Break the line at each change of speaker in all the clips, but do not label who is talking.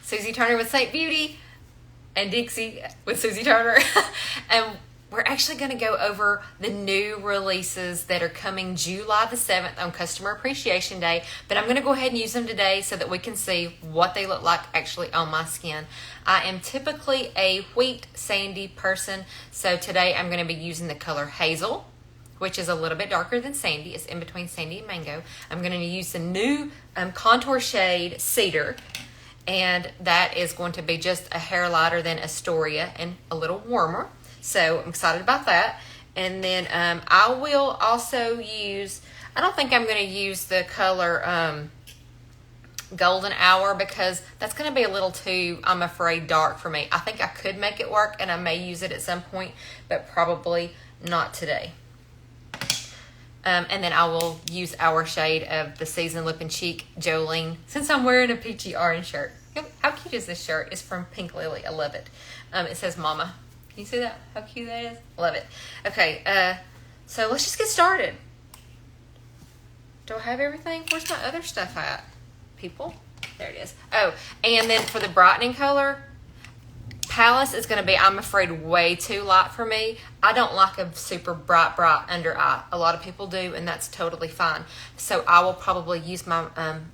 Susie Turner with Seint Beauty and Dixie with Susie Turner. And we're actually going to go over the new releases that are coming July the 7th on Customer Appreciation Day. But I'm going to go ahead and use them today so that we can see what they look like actually on my skin. I am typically a wheat sandy person, so today I'm going to be using the color Hazel, which is a little bit darker than Sandy. It's in between Sandy and Mango. I'm going to use the new contour shade Cedar, and that is going to be just a hair lighter than Astoria and a little warmer. So I'm excited about that. And then I will also use, I don't think I'm going to use the color Golden Hour because that's going to be a little too, I'm afraid, dark for me. I think I could make it work and I may use it at some point, but probably not today. And then I will use our shade of the Seasoned Lip and Cheek Jolene, since I'm wearing a peachy orange shirt. How cute is this shirt? It's from Pink Lily. I love it. It says Mama. Can you see that? How cute that is? Love it. Okay, so let's just get started. Do I have everything? Where's my other stuff at, people? There it is. Oh, and then for the brightening color, Palace is going to be, I'm afraid, way too light for me. I don't like a super bright under eye. A lot of people do, and that's totally fine. So I will probably use my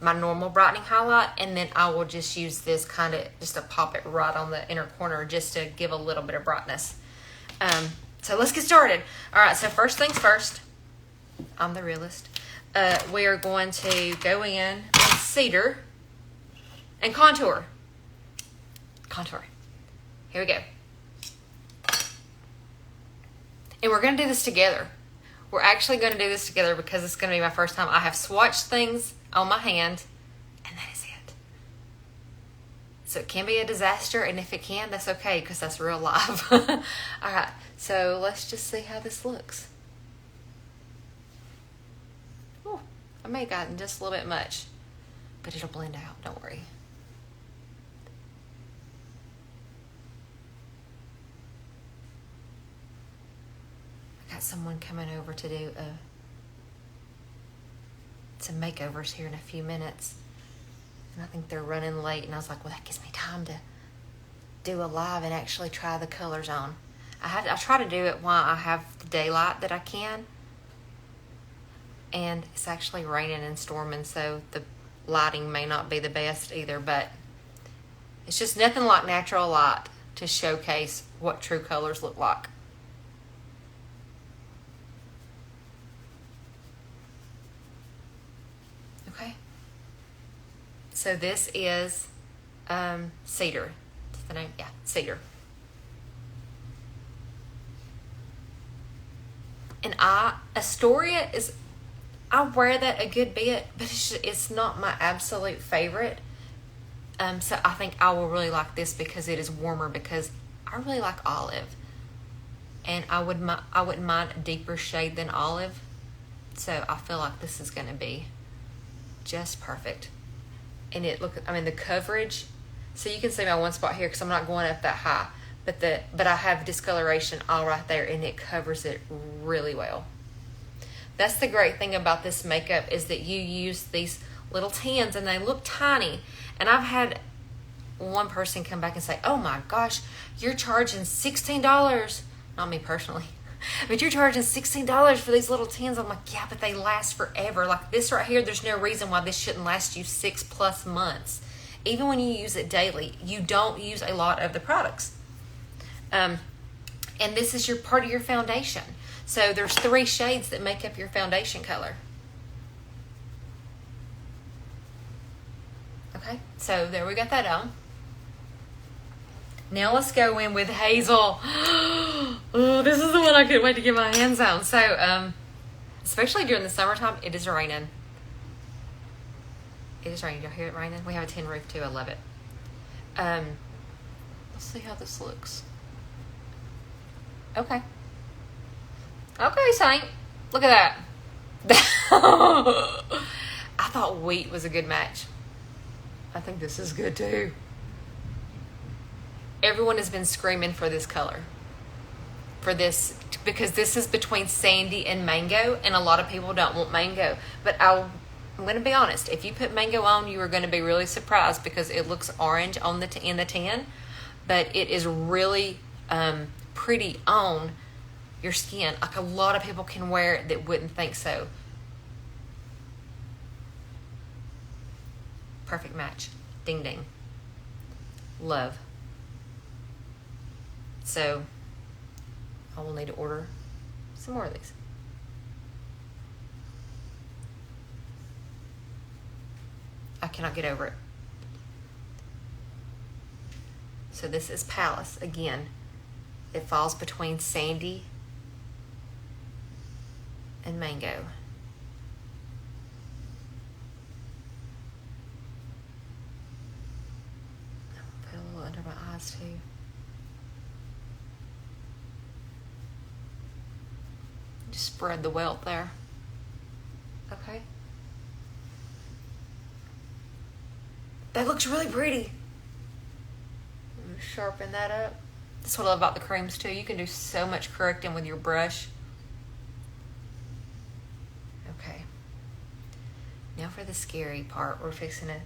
my normal brightening highlight, and then I will just use this kind of, just to pop it right on the inner corner just to give a little bit of brightness. So let's get started. All right, so first things first, I'm the realist. We are going to go in with Cedar and contour. Contour. Here we go. And we're going to do this together. We're actually going to do this together because it's going to be my first time. I have swatched things on my hand, and that is it. So it can be a disaster, and if it can, that's okay because that's real life. All right, so let's just see how this looks. Oh, I may have gotten just a little bit much, but it'll blend out, don't worry. Someone coming over to do some makeovers here in a few minutes, and I think they're running late, and I was like, well, that gives me time to do a live and actually try the colors on. I try to do it while I have the daylight that I can, and it's actually raining and storming, so the lighting may not be the best either, but it's just nothing like natural light to showcase what true colors look like. Okay, so this is Cedar. Is the name? Yeah, Cedar. And Astoria is, I wear that a good bit, but it's not my absolute favorite. So I think I will really like this because it is warmer, because I really like olive, and I wouldn't mind a deeper shade than olive. So I feel like this is going to be just perfect. And the coverage, so you can see my one spot here because I'm not going up that high, but I have discoloration all right there, and it covers it really well. That's the great thing about this makeup, is that you use these little tins and they look tiny. And I've had one person come back and say, oh my gosh, you're charging $16. Not me personally. But you're charging $16 for these little tins. I'm like, yeah, but they last forever. Like this right here, there's no reason why this shouldn't last you 6+ months. Even when you use it daily, you don't use a lot of the products. And this is part of your foundation. So there's 3 shades that make up your foundation color. Okay, so there we got that on. Now let's go in with Hazel. Oh, this is the one I couldn't wait to get my hands on. So, especially during the summertime, it is raining. It is raining. Y'all hear it raining? We have a tin roof too. I love it. Let's see how this looks. Okay. Okay, Seint. Look at that. I thought wheat was a good match. I think this is good too. Everyone has been screaming for this color. For this, because this is between Sandy and Mango, and a lot of people don't want Mango. But I'm going to be honest. If you put mango on, you are going to be really surprised because it looks orange on the in the tan, but it is really pretty on your skin. Like a lot of people can wear it that wouldn't think so. Perfect match. Ding ding. Love. So I will need to order some more of these. I cannot get over it. So this is Palace. Again, it falls between Sandy and Mango. I'll put a little under my eyes too. Just spread the welt there. Okay. That looks really pretty. I'm gonna sharpen that up. That's what I love about the creams too. You can do so much correcting with your brush. Okay. Now for the scary part. We're fixing it.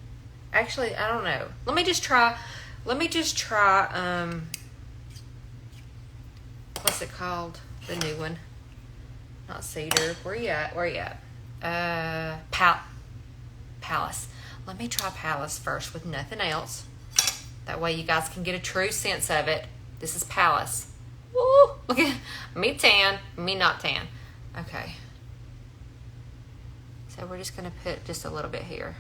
Actually, I don't know. Let me just try, what's it called? The new one. Not Cedar. Where you at? Palace. Let me try Palace first with nothing else. That way you guys can get a true sense of it. This is Palace. Woo! Look at me tan, me not tan. Okay. So we're just going to put just a little bit here.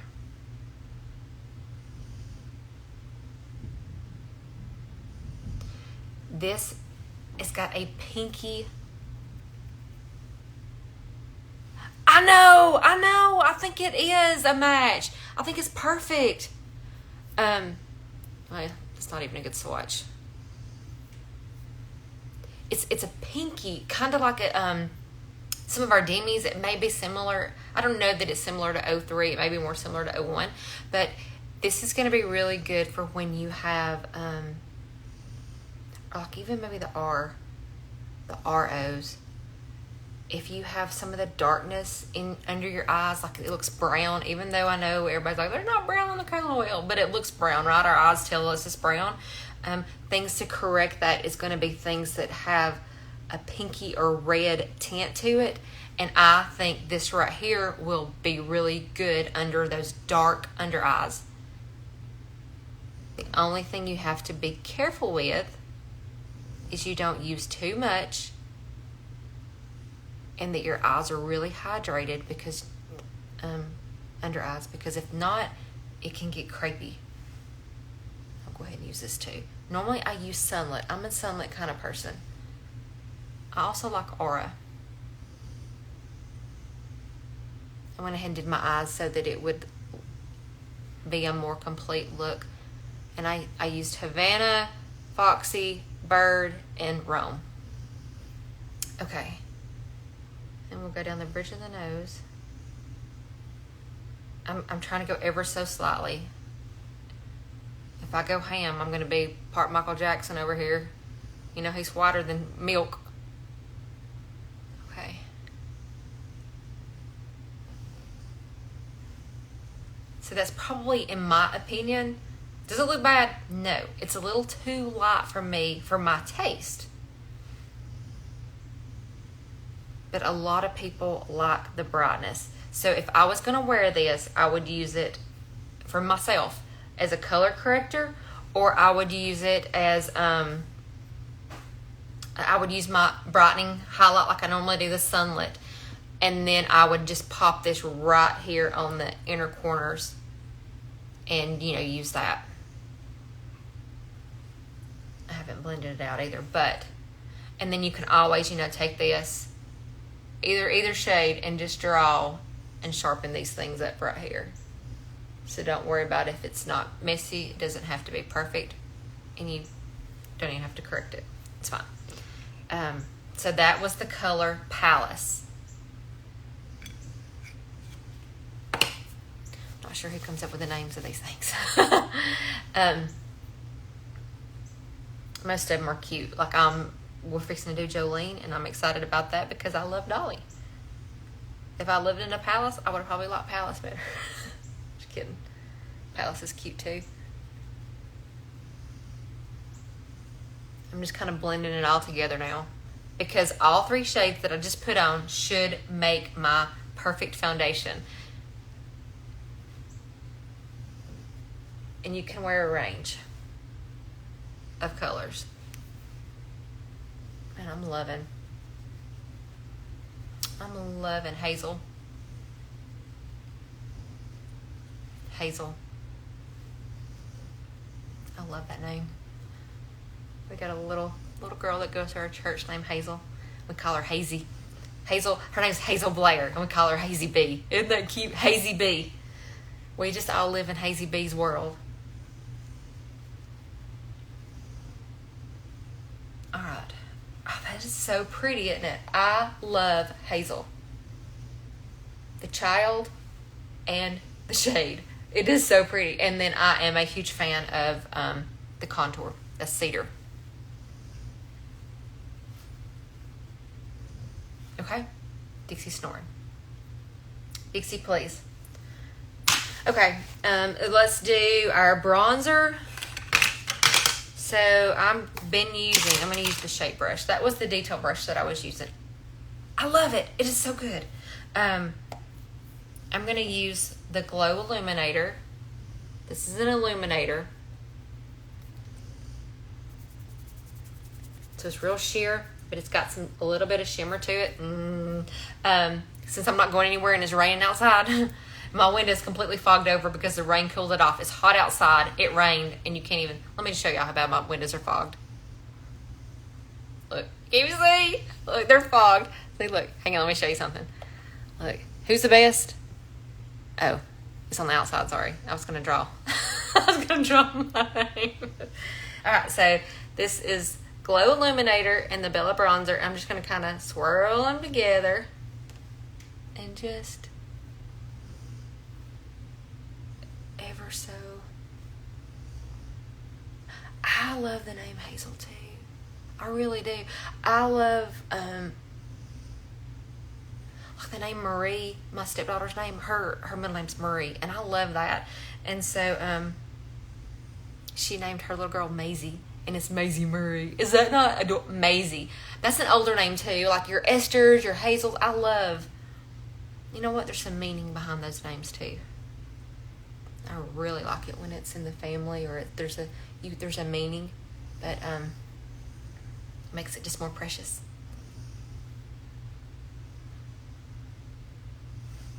This has got a pinky. I know. I think it is a match. I think it's perfect. Well, it's not even a good swatch. It's a pinky, kind of like a some of our demis. It may be similar. I don't know that it's similar to 03. It may be more similar to 01. But this is going to be really good for when you have like even maybe the ROs. If you have some of the darkness in under your eyes, like it looks brown, even though I know everybody's like, they're not brown on the color oil, but it looks brown, right? Our eyes tell us it's brown. Things to correct that is going to be things that have a pinky or red tint to it. And I think this right here will be really good under those dark under eyes. The only thing you have to be careful with is you don't use too much, and that your eyes are really hydrated because under eyes, because if not, it can get crepey. I'll go ahead and use this too. Normally I use Sunlit. I'm a Sunlit kind of person. I also like Aura. I went ahead and did my eyes so that it would be a more complete look. And I used Havana, Foxy, Bird, and Rome. Okay. And we'll go down the bridge of the nose. I'm trying to go ever so slightly. If I go ham, I'm going to be part Michael Jackson over here. You know, he's whiter than milk. Okay. So that's probably, in my opinion, does it look bad? No. It's a little too light for me, for my taste. But a lot of people like the brightness. So if I was going to wear this, I would use it for myself as a color corrector, or I would use it as, I would use my brightening highlight like I normally do the Sunlit. And then I would just pop this right here on the inner corners and, you know, use that. I haven't blended it out either, but, and then you can always, you know, take this, either shade, and just draw and sharpen these things up right here. So don't worry about if it's not messy. It doesn't have to be perfect, and you don't even have to correct it. It's fine. So that was the color Palace. Not sure who comes up with the names of these things. Most of them are cute. Like we're fixing to do Jolene, and I'm excited about that because I love Dolly. If I lived in a palace, I would have probably liked Palace better. Just kidding. Palace is cute too. I'm just kind of blending it all together now, because all 3 shades that I just put on should make my perfect foundation. And you can wear a range of colors. And I'm loving Hazel. Hazel. I love that name. We got a little girl that goes to our church named Hazel. We call her Hazy. Hazel, her name's Hazel Blair, and we call her Hazy B. Isn't that cute? Hazy B. We just all live in Hazy B's world. All right. Oh, that is so pretty, isn't it? I love Hazel. The child and the shade. It is so pretty. And then I am a huge fan of the contour, the cedar. Okay? Dixie snoring. Dixie, please. Okay, let's do our bronzer. So I'm going to use the shape brush. That was the detail brush that I was using. I love it. It is so good. I'm going to use the Glow Illuminator. This is an illuminator. So it's real sheer, but it's got a little bit of shimmer to it. Since I'm not going anywhere and it's raining outside, my window is completely fogged over because the rain cooled it off. It's hot outside. It rained, and you can't even... Let me show y'all how bad my windows are fogged. Look. Can you see? Look, they're fogged. See, look. Hang on, let me show you something. Look. Who's the best? Oh, it's on the outside. Sorry. I was going to draw. I was going to draw my name. All right, so this is Glow Illuminator and the Bella Bronzer. I'm just going to kind of swirl them together and just... ever so. I love the name Hazel too. I really do. I love like the name Marie, my stepdaughter's name. Her middle name's Marie, and I love that. And so she named her little girl Maisie, and it's Maisie Marie. Is that not Maisie? That's an older name too. Like your Esther's, your Hazels. I love. You know what? There's some meaning behind those names too. I really like it when it's in the family or there's a meaning, but makes it just more precious.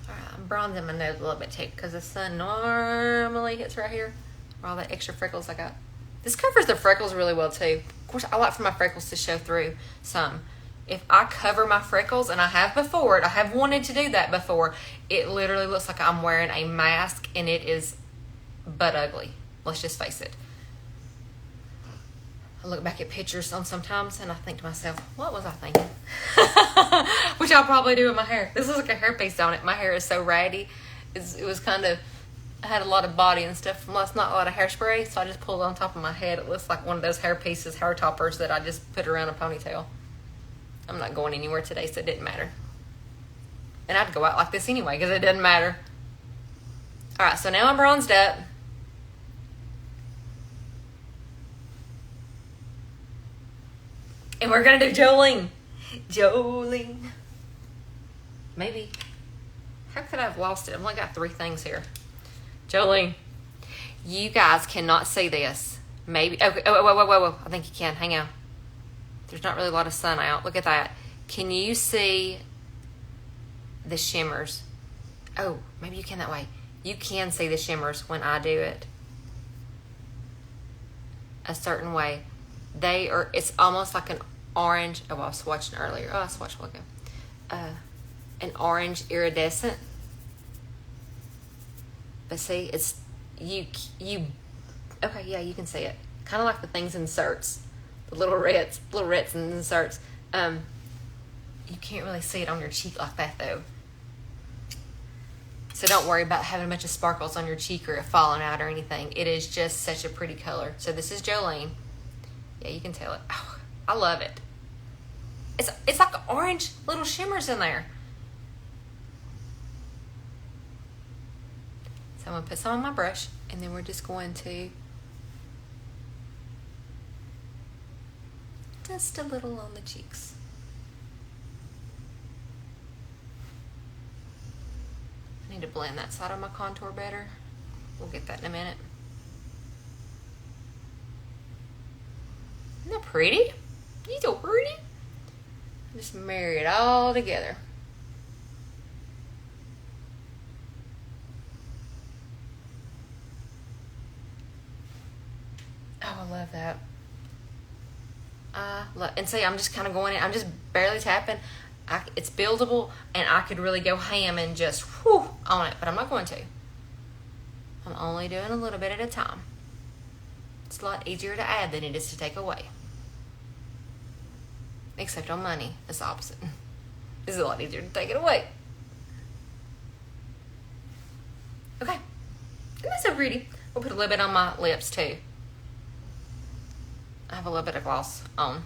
All right, I'm bronzing my nose a little bit too because the sun normally hits right here where all the extra freckles I got. This covers the freckles really well too. Of course, I like for my freckles to show through some. If I cover my freckles, and I have wanted to do that before, it literally looks like I'm wearing a mask, and it is butt ugly. Let's just face it. I look back at pictures sometimes, and I think to myself, what was I thinking? Which I'll probably do with my hair. This is like a hairpiece on it. My hair is so ratty. It was kind of, I had a lot of body and stuff from last night, a lot of hairspray, so I just pulled it on top of my head. It looks like one of those hair pieces, hair toppers that I just put around a ponytail. I'm not going anywhere today, so it didn't matter. And I'd go out like this anyway, because it doesn't matter. All right, so now I'm bronzed up. And we're going to do Jolene. Jolene. Maybe. How could I have lost it? I've only got 3 things here. Jolene. You guys cannot see this. Maybe. Okay. Whoa. I think you can. Hang on. There's not really a lot of sun out. Look at that. Can you see the shimmers? Oh, maybe you can that way. You can see the shimmers when I do it a certain way. It's almost like an orange. Oh, I was swatching earlier. Oh, I swatched a while ago. An orange iridescent. But see, it's, okay, yeah, you can see it. Kind of like the things in certs. The little reds and inserts. You can't really see it on your cheek like that though. So don't worry about having a bunch of sparkles on your cheek or it falling out or anything. It is just such a pretty color. So this is Jolene. Yeah, you can tell it. Oh, I love it. It's like orange little shimmers in there. I'm going to put some on my brush, and then we're just going to just a little on the cheeks. I need to blend that side of my contour better. We'll get that in a minute. Isn't that pretty? You so pretty. Just marry it all together. Oh, I love that. And see, I'm just kind of going in. I'm just barely tapping. It's buildable, and I could really go ham and just whew on it, but I'm not going to. I'm only doing a little bit at a time. It's a lot easier to add than it is to take away. Except on money, it's the opposite. It's a lot easier to take it away. Okay, and that's so pretty. We'll put a little bit on my lips too. I have a little bit of gloss on.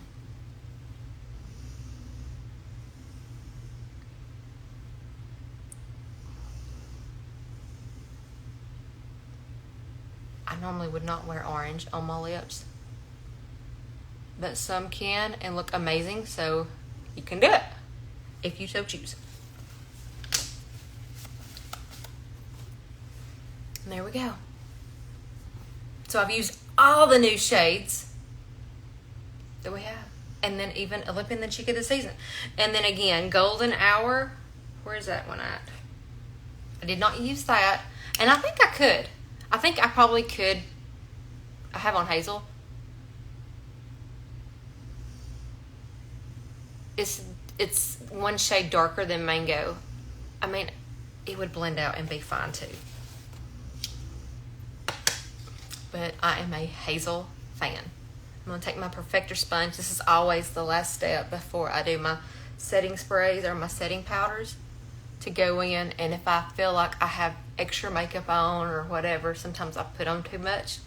I normally would not wear orange on my lips, but some can and look amazing, so you can do it if you so choose. And there we go. So I've used all the new shades that we have, and then even a lip in the cheek of the season. And then again, Golden Hour, where's that one at? I did not use that, and I think I could. I think I probably could. I have on Hazel. It's one shade darker than Mango. I mean, it would blend out and be fine too. But I am a Hazel fan. I'm going to take my Perfector sponge. This is always the last step before I do my setting sprays or my setting powders, to go in, and if I feel like I have extra makeup on or whatever, sometimes I put on too much,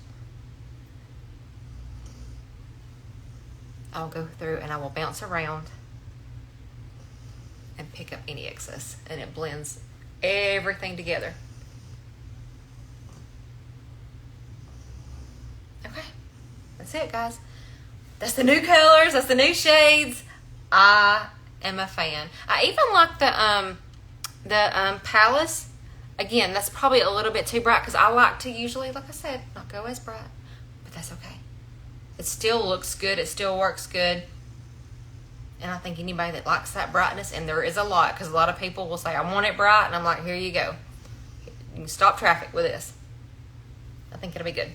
I'll go through and I will bounce around and pick up any excess, and it blends everything together. Okay, that's it, guys. That's the new colors, that's the new shades. I am a fan. I even like the Palace. Again, that's probably a little bit too bright, because I like to usually, like I said, not go as bright, but that's okay. It still looks good, it still works good, and I think anybody that likes that brightness, and there is a lot, because a lot of people will say, I want it bright, and I'm like, here you go. You can stop traffic with this. I think it'll be good.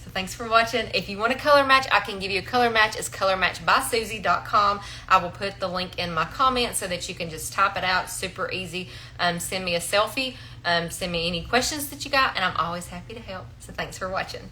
So thanks for watching. If you want a color match, I can give you a color match. It's colormatchbysusie.com. I will put the link in my comments so that you can just type it out. Super easy. Send me a selfie. Send me any questions that you got, and I'm always happy to help. So thanks for watching.